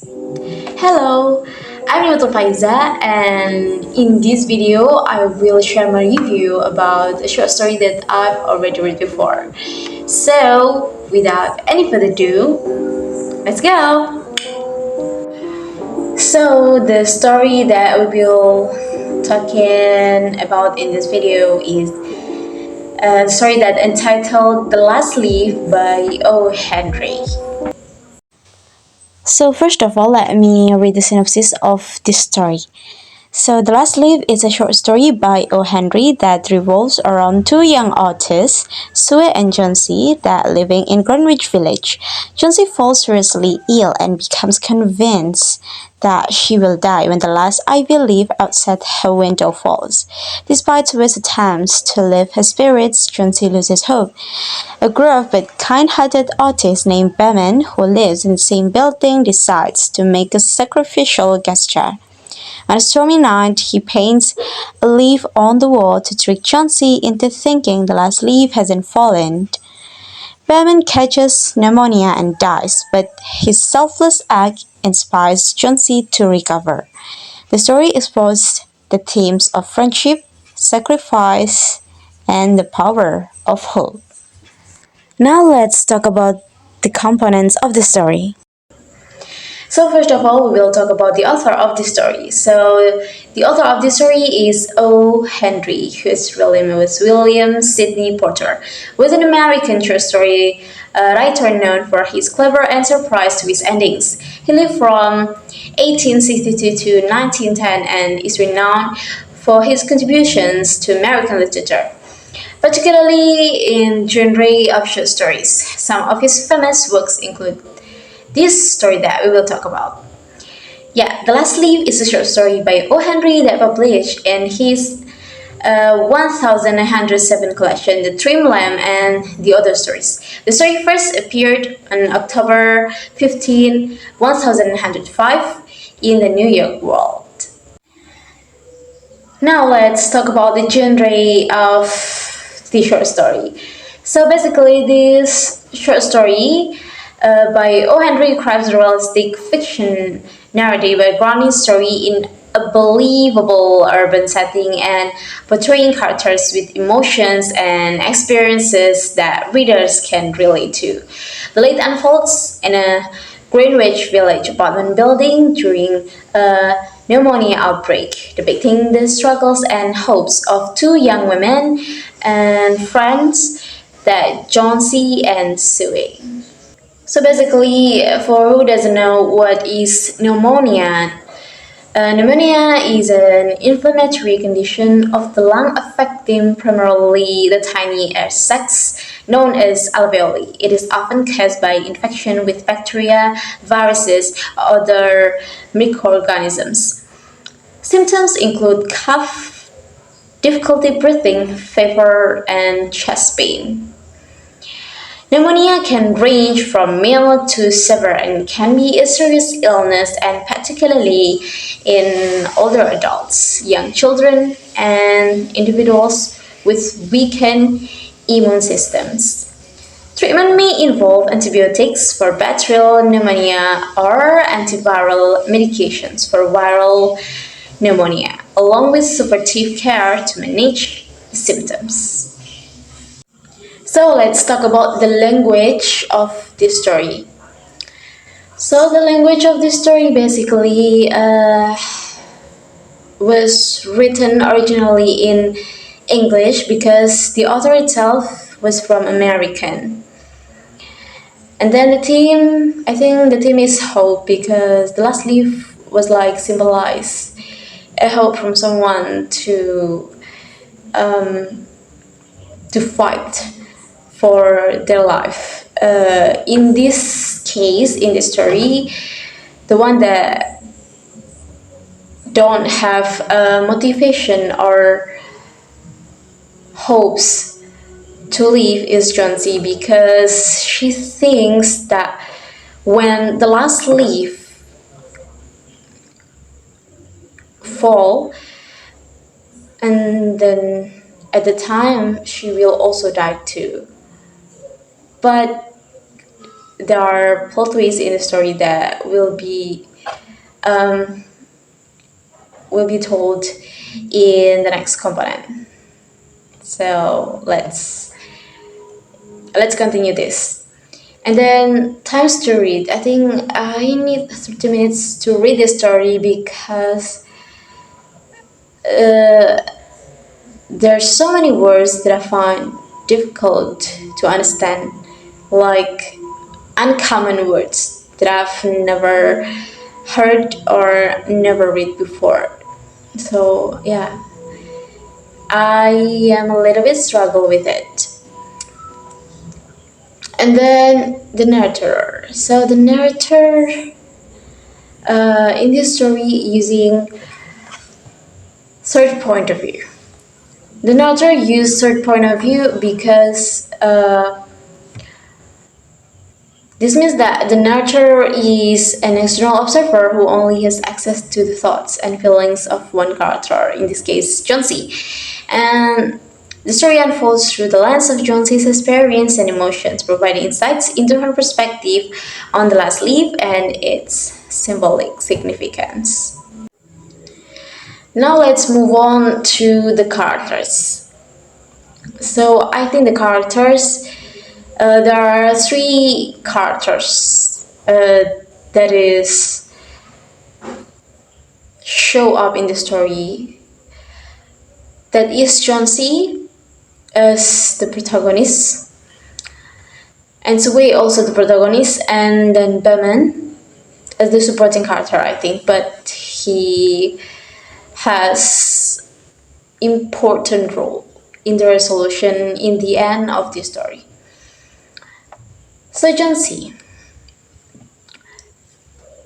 Hello, I'm Nikmatul Faizah, and in this video, I will share my review about a short story that I've already read before. So, without any further ado, let's go! So, the story that we will talking about in this video is a story that entitled "The Last Leaf" by O. Henry. So first of all, let me read the synopsis of this story. So, The Last Leaf is a short story by O. Henry that revolves around two young artists, Sue and Johnsy, that living in Greenwich Village. Johnsy falls seriously ill and becomes convinced that she will die when the last ivy leaf outside her window falls. Despite Sue's attempts to lift her spirits, Johnsy loses hope. A gruff but kind-hearted artist named Behrman, who lives in the same building, decides to make a sacrificial gesture. On a stormy night, he paints a leaf on the wall to trick Johnsy into thinking the last leaf hasn't fallen. Behrman catches pneumonia and dies, but his selfless act inspires Johnsy to recover. The story explores the themes of friendship, sacrifice, and the power of hope. Now let's talk about the components of the story. So first of all, we will talk about the author of the story. So the author of the story is O. Henry, who is really with William Sidney Porter, who is an American short story writer known for his clever and surprise twist endings. He lived from 1862 to 1910 and is renowned for his contributions to American literature, particularly in genre of short stories. Some of his famous works include this story that we will talk about. Yeah, The Last Leaf is a short story by O. Henry that published in his 1907 collection, The Trim Lamp and the Other Stories. The story first appeared on October 15, 1905 in the New York World. Now let's talk about the genre of the short story. So basically, this short story by O. Henry craves a realistic fiction narrative, a grounding story in a believable urban setting and portraying characters with emotions and experiences that readers can relate to. The lead unfolds in a Greenwich Village apartment building during a pneumonia outbreak, depicting the struggles and hopes of two young women and friends, that Johnsy and Sue. So basically, for who doesn't know what is pneumonia, pneumonia is an inflammatory condition of the lung affecting primarily the tiny air sacs known as alveoli. It is often caused by infection with bacteria, viruses, or other microorganisms. Symptoms include cough, difficulty breathing, fever, and chest pain. Pneumonia can range from mild to severe and can be a serious illness, and particularly in older adults, young children, and individuals with weakened immune systems. Treatment may involve antibiotics for bacterial pneumonia or antiviral medications for viral pneumonia, along with supportive care to manage the symptoms. So let's talk about the language of this story. So the language of this story basically was written originally in English because the author itself was from American. And then I think the theme is hope, because the last leaf was like symbolize a hope from someone to fight for their life. In this case, in this story, the one that don't have motivation or hopes to live is Johnsy, because she thinks that when the last leaf fall, and then at the time she will also die too. But there are plot twists in the story that will be um, will be told in the next component. So let's continue this. And then times to read. I think I need 30 minutes to read the story because there are so many words that I find difficult to understand, like uncommon words that I've never heard or never read before. So yeah, I am a little bit struggle with it. And then the narrator. So the narrator in this story using third point of view. The narrator used third point of view because this means that the narrator is an external observer who only has access to the thoughts and feelings of one character, in this case, Johnsy. And the story unfolds through the lens of Johnsy's experience and emotions, providing insights into her perspective on the last leaf and its symbolic significance. Now let's move on to the characters. So I think the characters, there are three characters that is show up in the story. That is Johnsy as the protagonist, and Sui also the protagonist, and then Behrman as the supporting character, I think, but he has important role in the resolution in the end of the story. So Johnsy,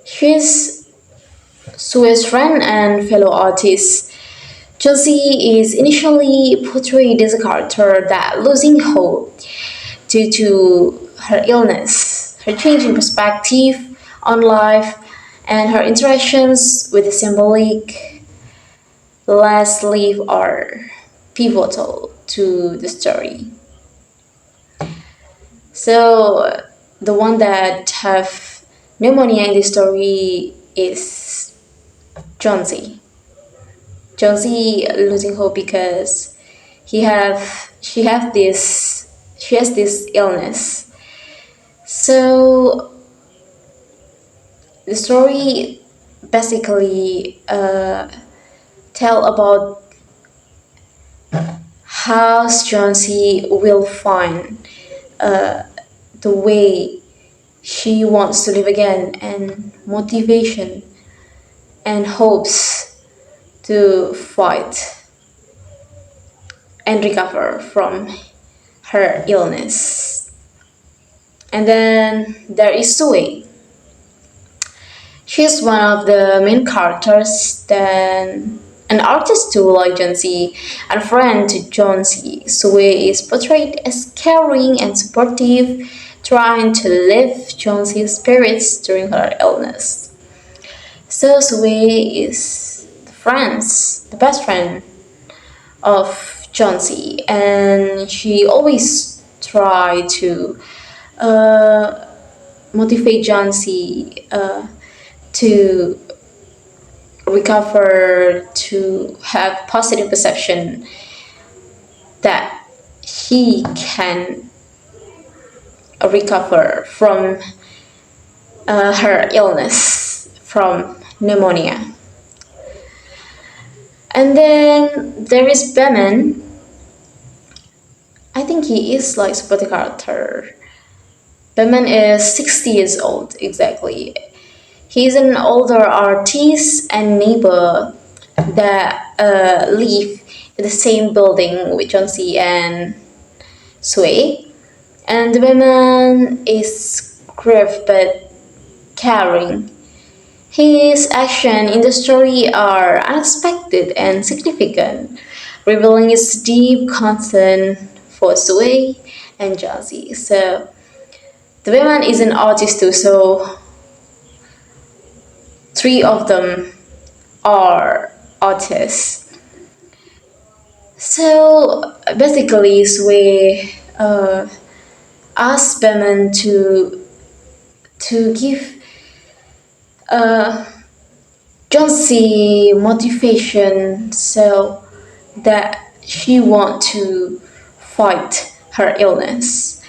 she's Sue's friend and fellow artist. Johnsy is initially portrayed as a character that losing hope due to her illness, her changing perspective on life, and her interactions with the symbolic last leaf are pivotal to the story. So the one that have pneumonia in the story is Johnsy. Johnsy losing hope because she has this illness. So the story basically tell about how Johnsy will find the way she wants to live again, and motivation and hopes to fight and recover from her illness. And then there is Sue. She's one of the main characters, then an artist too, like Johnsy, and a friend to Johnsy. Sue is portrayed as caring and supportive, trying to lift Johnsy's spirits during her illness. So Sue is the best friend of Johnsy, and she always try to motivate Johnsy to recover, to have positive perception that he can recover from her illness, from pneumonia. And then there is Behrman. I think he is like supporting character. Behrman is 60 years old exactly. He's an older artist and neighbor that live in the same building with Johnsy and Sue. And the Behrman is gruff but caring. His actions in the story are unexpected and significant, revealing his deep concern for Sue and Johnsy. So the Behrman is an artist too, so three of them are artists. So basically, Sue asked Behrman to give Johnsy motivation so that she want to fight her illness.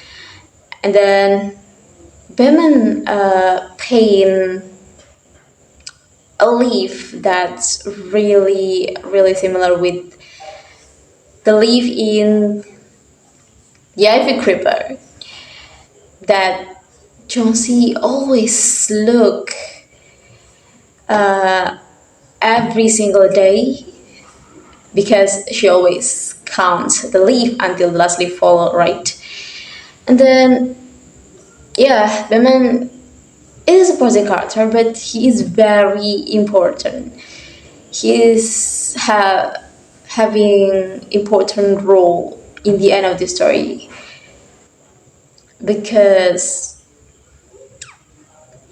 And then Behrman pain a leaf that's really similar with the leaf in the ivy creeper that Johnsy always look every single day because she always counts the leaf until the last leaf fall, right? And then yeah, Behrman is a supporting character, but he is very important. He is having important role in the end of the story because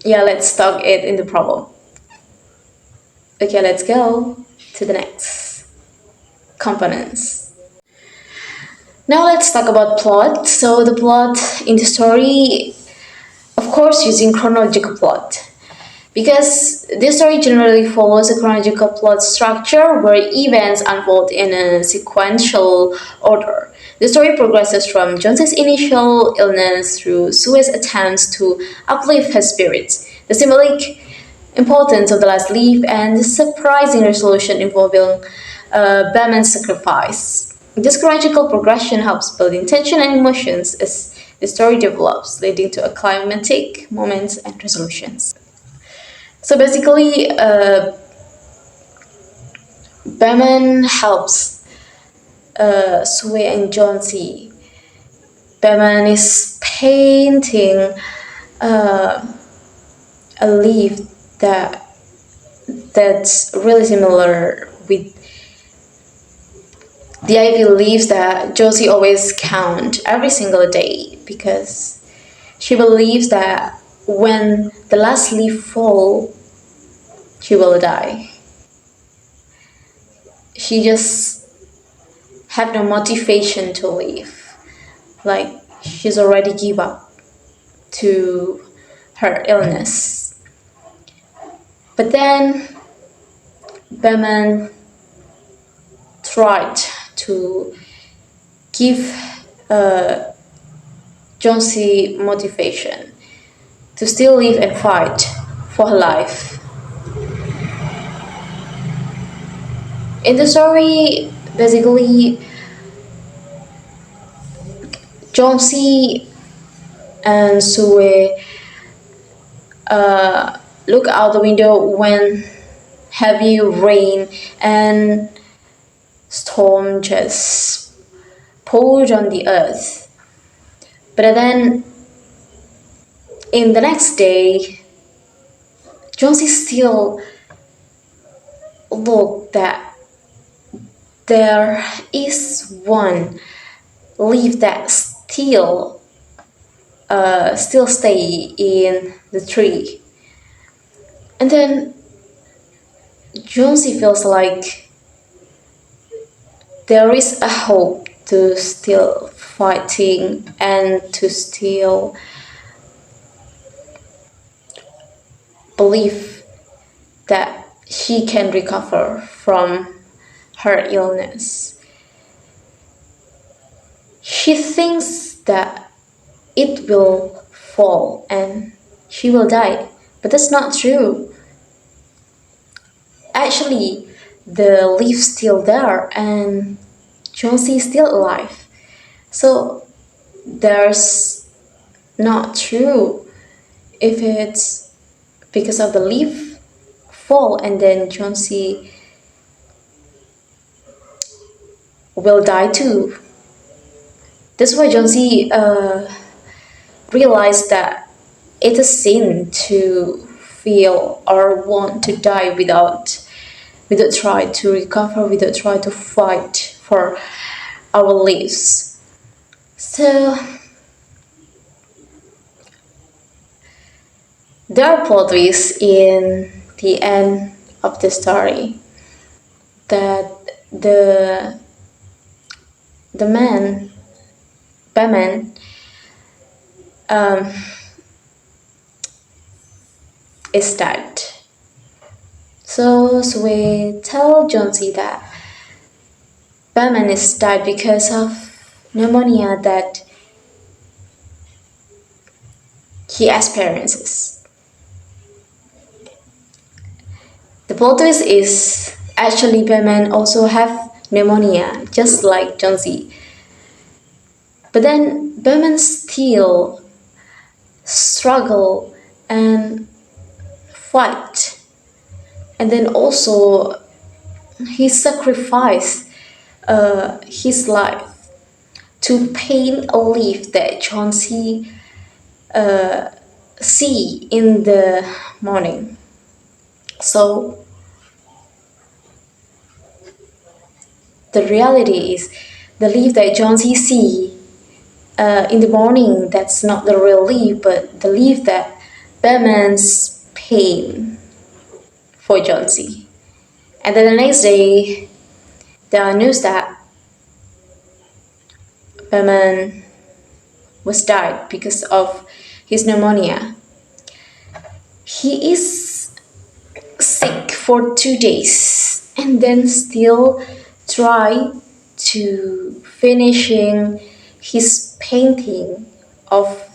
yeah, let's talk it in the problem. Okay, let's go to the next components. Now let's talk about plot. So the plot in the story, of course, using chronological plot. Because this story generally follows a chronological plot structure where events unfold in a sequential order. The story progresses from Johnsy's initial illness through Sue's attempts to uplift her spirits, the symbolic importance of the last leaf, and the surprising resolution involving Behrman's sacrifice. This chronological progression helps build tension and emotions as the story develops, leading to a climactic moments and resolutions. So basically, Behrman helps Sue and Johnsy. Behrman is painting a leaf that's really similar with the ivy leaves that Josie always count every single day because she believes that when the last leaf fall, she will die. She just have no motivation to live. Like she's already give up to her illness. But then Behrman tried to give Johnsy motivation to still live and fight for her life. In the story, basically, Johnsy and Sue look out the window when heavy rain and storm just poured on the earth. But then, in the next day, Johnsy still looked that there is one leaf that still stay in the tree. And then Johnsy feels like there is a hope to still fighting and to still believe that she can recover from her illness. She thinks that it will fall and she will die, but that's not true. Actually, the leaf's still there and Johnsy is still alive. So there's not true if it's because of the leaf fall and then Johnsy will die too. That's why Johnsy realized that it's a sin to feel or want to die without try to recover, without try to fight for our lives. So there are plot twists in the end of the story that the man Behrman is dead. So Sue tell Johnsy that Behrman is died because of pneumonia that he experiences. The plot twist is actually Behrman also have pneumonia, just like Johnsy. But then Behrman still struggle and fight. And then also he sacrificed his life to paint a leaf that Johnsy see in the morning. So the reality is the leaf that Johnsy see in the morning, that's not the real leaf, but the leaf that Behrman's paint for Johnsy. And then the next day, there are news that Behrman was died because of his pneumonia. He is sick for 2 days and then still try to finishing his painting of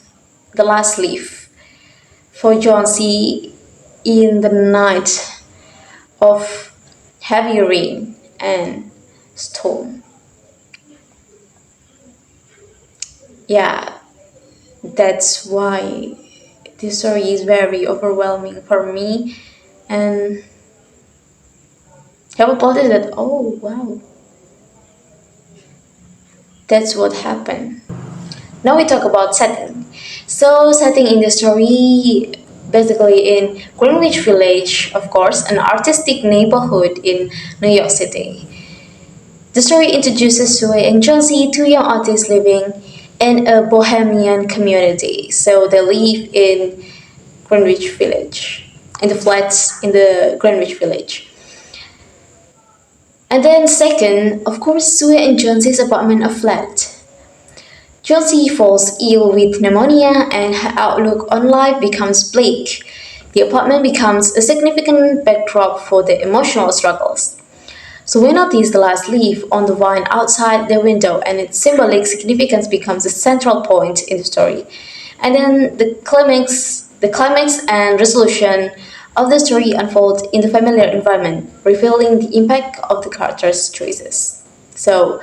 the last leaf for Johnsy in the night of heavy rain and storm. Yeah, that's why this story is very overwhelming for me, and have a thought that, oh wow, that's what happened. Now we talk about setting. So setting in the story basically in Greenwich Village, of course, an artistic neighborhood in New York City. The story introduces Sue and Johnsy, two young artists living in a bohemian community. So they live in Greenwich Village, in the flats in the Greenwich Village. And then second, of course, Sue and Johnsy's apartment are flat. Johnsy falls ill with pneumonia and her outlook on life becomes bleak. The apartment becomes a significant backdrop for the emotional struggles. So we notice the last leaf on the vine outside the window, and its symbolic significance becomes a central point in the story. And then the climax and resolution of the story unfold in the familiar environment, revealing the impact of the characters' choices. So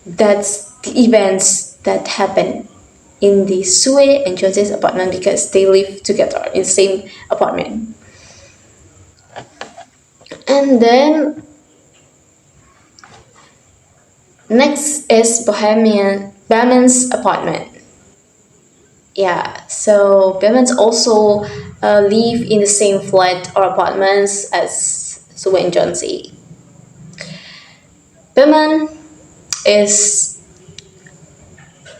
that's the events that happen in the Sue and Jose's apartment because they live together in the same apartment. And then next is Behrman's apartment. Yeah, so Behrman's also live in the same flat or apartments as Sue and Johnsy. Behrman is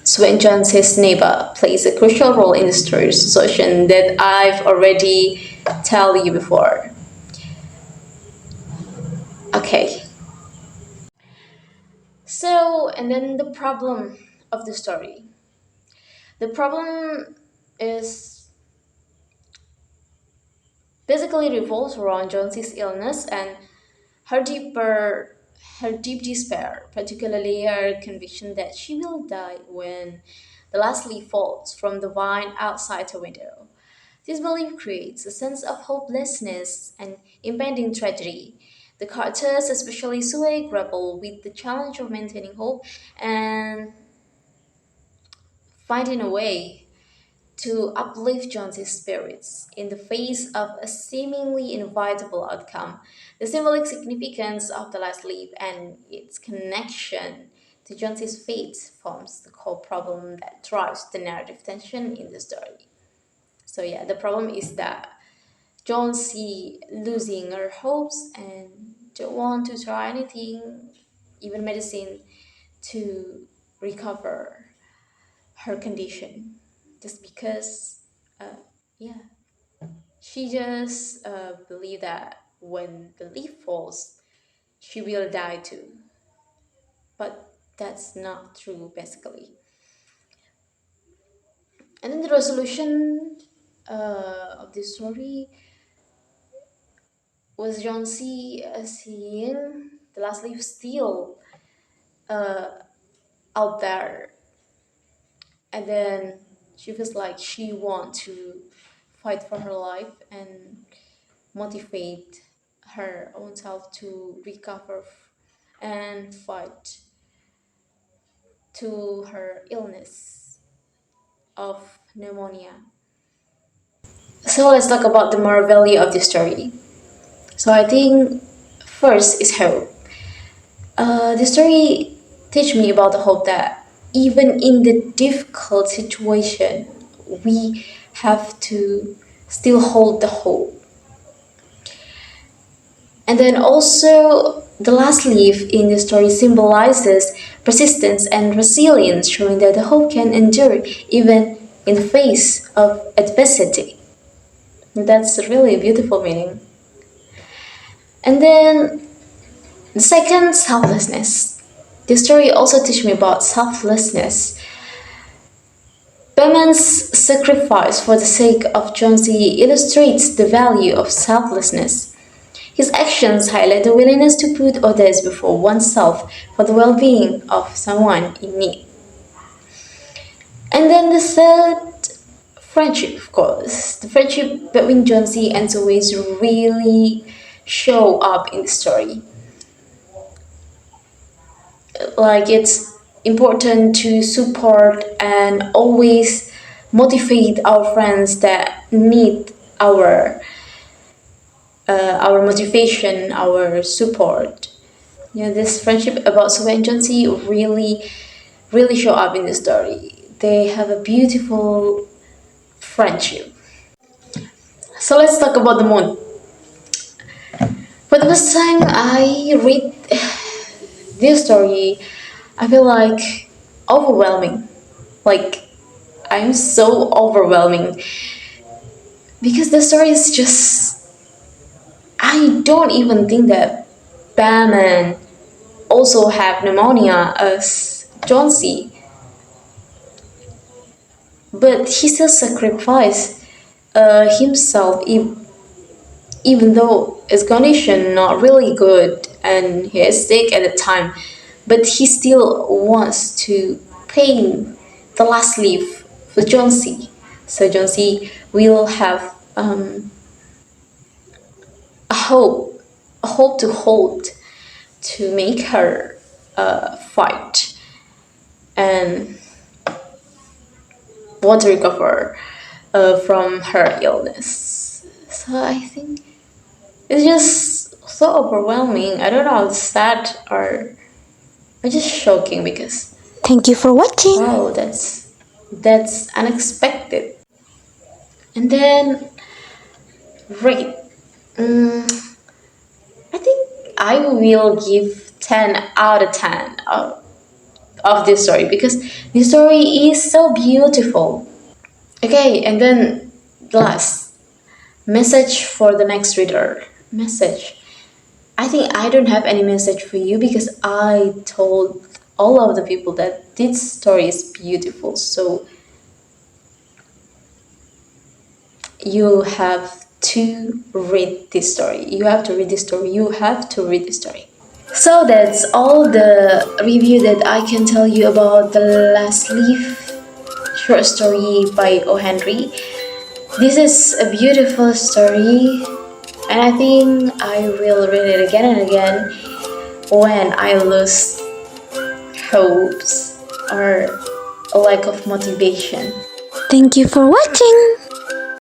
Sue Johnson's neighbor, plays a crucial role in the story's resolution that I've already tell you before. Okay, so and then the problem of the story. The problem is basically revolves around Johnsy's illness and her deeper her deep despair, particularly her conviction that she will die when the last leaf falls from the vine outside her window. This belief creates a sense of hopelessness and impending tragedy. The characters, especially Sue, grapple with the challenge of maintaining hope and finding a way to uplift Johnson's spirits in the face of a seemingly inevitable outcome. The symbolic significance of the last leaf and its connection to Johnson's fate forms the core problem that drives the narrative tension in the story. So yeah, the problem is that Johnsy losing her hopes and don't want to try anything, even medicine, to recover her condition, just because yeah, she just believe that when the leaf falls she will die too, but that's not true basically. And then the resolution of this story was Johnsy seeing the last leaf still uh, out there, and then she feels like she wants to fight for her life and motivate her own self to recover and fight to her illness of pneumonia. So let's talk about the moral value of the story. So I think first is hope. The story teach me about the hope that even in the difficult situation, we have to still hold the hope. And then also the last leaf in the story symbolizes persistence and resilience, showing that the hope can endure even in the face of adversity. That's a really beautiful meaning. And then the second, selflessness. This story also teaches me about selflessness. Behrman's sacrifice for the sake of Johnsy illustrates the value of selflessness. His actions highlight the willingness to put others before oneself for the well-being of someone in need. And then the third, friendship, of course. The friendship between Johnsy and Zoe really show up in the story. Like it's important to support and always motivate our friends that need our motivation, our support. This friendship about Zoe and Johnsy really show up in the story. They have a beautiful friendship. So let's talk about the moon. For the first time I read this story, I feel like overwhelming. Like I'm so overwhelming because the story is just. I don't even think that Behrman also have pneumonia as Johnsy, but he still sacrificed himself even though his condition not really good and he is sick at the time, but he still wants to paint the last leaf for Johnsy, so Johnsy will have a hope to hold to make her fight and want to recover from her illness. So I think it's just so overwhelming. I don't know, it's sad or just shocking because Thank you for watching. wow, that's unexpected. And then rate. I think I will give 10 out of 10 of this story because this story is so beautiful. Okay, and then the last message for the next reader. Message. I think I don't have any message for you because I told all of the people that this story is beautiful. So you have to read this story. You have to read this story. You have to read this story. So that's all the review that I can tell you about the last leaf short story by O. Henry. This is a beautiful story, and I think I will read it again and again when I lose hopes or a lack of motivation. Thank you for watching.